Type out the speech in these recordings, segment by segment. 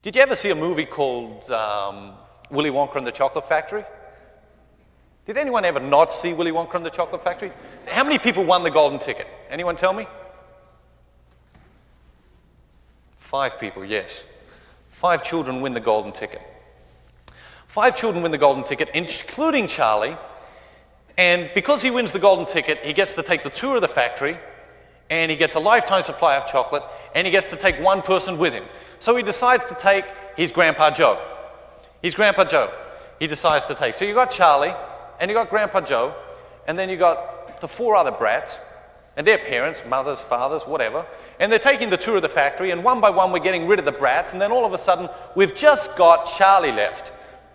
Did you ever see a movie called Willy Wonka and the Chocolate Factory? Did anyone ever not see Willy Wonka and the Chocolate Factory? How many people won the golden ticket? Anyone tell me? 5 people, yes. 5 children win the golden ticket. 5 children win the golden ticket, including Charlie. And because he wins the golden ticket, he gets to take the tour of the factory, and he gets a lifetime supply of chocolate, and he gets to take one person with him. So he decides to take his Grandpa Joe. His Grandpa Joe, he decides to take. So you got Charlie, and you got Grandpa Joe, and then you got the 4 other brats, and their parents, mothers, fathers, whatever, and they're taking the tour of the factory, and one by one we're getting rid of the brats, and then all of a sudden we've just got Charlie left.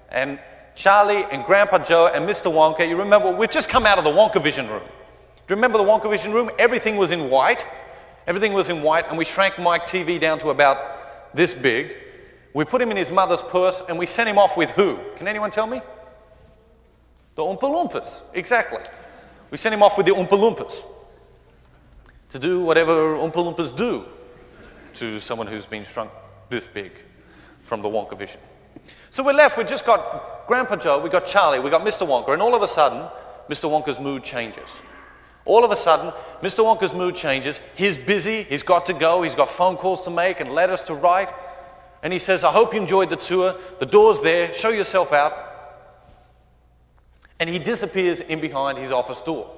And Charlie and Grandpa Joe and Mr. Wonka, you remember, we've just come out of the Wonka Vision room. Do you remember the Wonka Vision room? Everything was in white. Everything was in white, and we shrank Mike TV down to about this big. We put him in his mother's purse, and we sent him off with who? Can anyone tell me? The Oompa Loompas, exactly. We sent him off with the Oompa Loompas to do whatever Oompa Loompas do to someone who's been shrunk this big from the Wonka Vision. So we're left, we've just got Grandpa Joe, we got Charlie, we got Mr. Wonka, and all of a sudden, Mr. Wonka's mood changes. All of a sudden, Mr. Wonka's mood changes. He's busy, he's got to go, he's got phone calls to make and letters to write. And he says, I hope you enjoyed the tour, the door's there, show yourself out. And he disappears in behind his office door.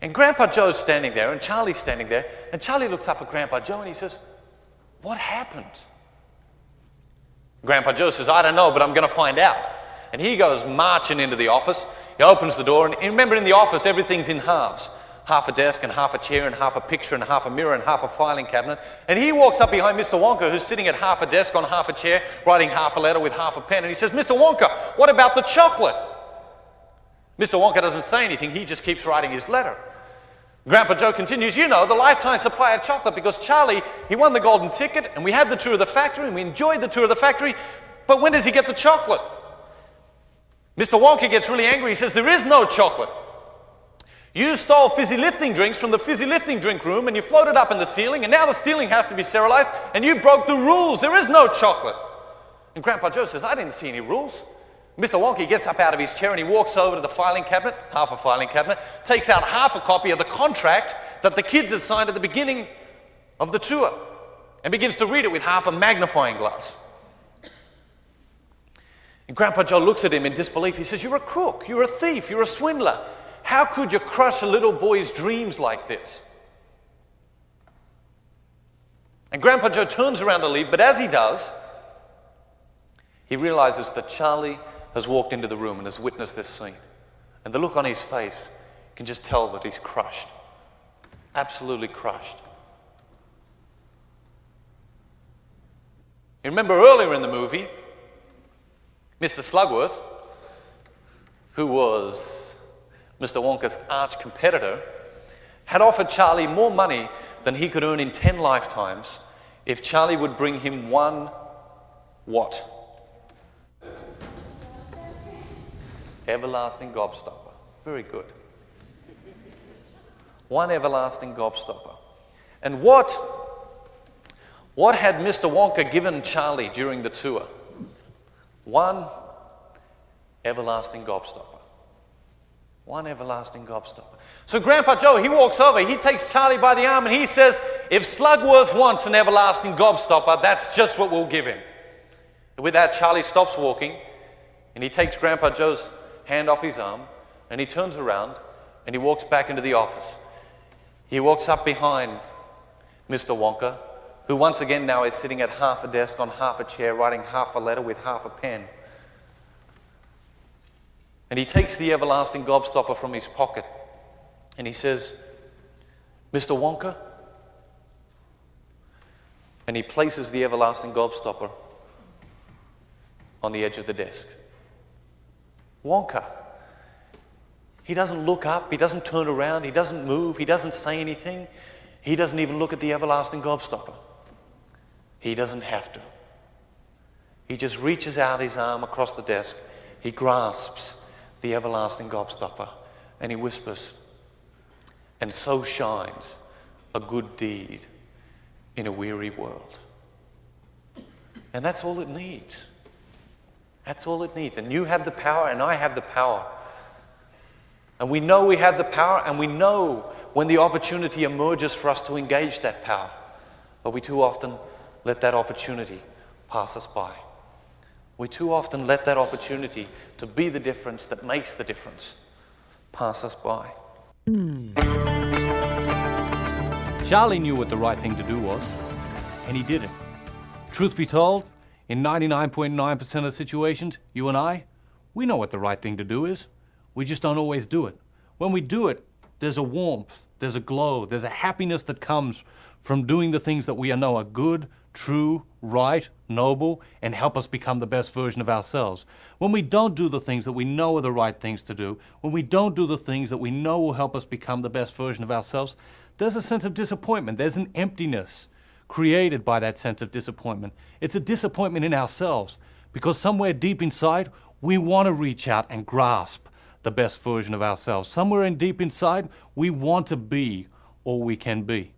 And Grandpa Joe's standing there, and Charlie's standing there, and Charlie looks up at Grandpa Joe and he says, what happened? Grandpa Joe says, I don't know, but I'm going to find out. And he goes marching into the office. He opens the door, and remember, in the office, everything's in halves. Half a desk, and half a chair, and half a picture, and half a mirror, and half a filing cabinet. And he walks up behind Mr. Wonka, who's sitting at half a desk on half a chair, writing half a letter with half a pen, and he says, Mr. Wonka, what about the chocolate? Mr. Wonka doesn't say anything, he just keeps writing his letter. Grandpa Joe continues, you know, the lifetime supply of chocolate, because Charlie, he won the golden ticket, and we had the tour of the factory, and we enjoyed the tour of the factory, but when does he get the chocolate? Mr. Wonka gets really angry. He says, there is no chocolate. You stole fizzy lifting drinks from the fizzy lifting drink room, and you floated up in the ceiling, and now the ceiling has to be sterilized, and you broke the rules. There is no chocolate. And Grandpa Joe says, I didn't see any rules. Mr. Wonka gets up out of his chair, and he walks over to the filing cabinet, half a filing cabinet, takes out half a copy of the contract that the kids had signed at the beginning of the tour, and begins to read it with half a magnifying glass. And Grandpa Joe looks at him in disbelief. He says, you're a crook, you're a thief, you're a swindler. How could you crush a little boy's dreams like this? And Grandpa Joe turns around to leave, but as he does, he realizes that Charlie has walked into the room and has witnessed this scene. And the look on his face can just tell that he's crushed, absolutely crushed. You remember earlier in the movie, Mr. Slugworth, who was Mr. Wonka's arch competitor, had offered Charlie more money than he could earn in 10 lifetimes if Charlie would bring him one what? Everlasting gobstopper. Very good. One everlasting gobstopper. And what had Mr. Wonka given Charlie during the tour? One everlasting gobstopper. One everlasting gobstopper. So Grandpa Joe, he walks over, he takes Charlie by the arm, and he says, if Slugworth wants an everlasting gobstopper, that's just what we'll give him. And with that, Charlie stops walking, and he takes Grandpa Joe's hand off his arm, and he turns around, and he walks back into the office. He walks up behind Mr. Wonka, who once again now is sitting at half a desk on half a chair, writing half a letter with half a pen. And he takes the everlasting gobstopper from his pocket, and he says, Mr. Wonka? And he places the everlasting gobstopper on the edge of the desk. Wonka. He doesn't look up, he doesn't turn around, he doesn't move, he doesn't say anything. He doesn't even look at the everlasting gobstopper. He doesn't have to. He just reaches out his arm across the desk, he grasps the everlasting gobstopper, and he whispers, and so shines a good deed in a weary world. And that's all it needs. That's all it needs. And you have the power, and I have the power. And we know we have the power, and we know when the opportunity emerges for us to engage that power. But we too often let that opportunity pass us by. We too often let that opportunity to be the difference that makes the difference pass us by. Charlie knew what the right thing to do was, and he did it. Truth be told, in 99.9% of situations, you and I, we know what the right thing to do is. We just don't always do it. When we do it, there's a warmth, there's a glow, there's a happiness that comes from doing the things that we know are good, true, right, noble, and help us become the best version of ourselves. When we don't do the things that we know are the right things to do, when we don't do the things that we know will help us become the best version of ourselves, there's a sense of disappointment. There's an emptiness created by that sense of disappointment. It's a disappointment in ourselves because somewhere deep inside, we want to reach out and grasp the best version of ourselves. Somewhere deep inside, we want to be all we can be.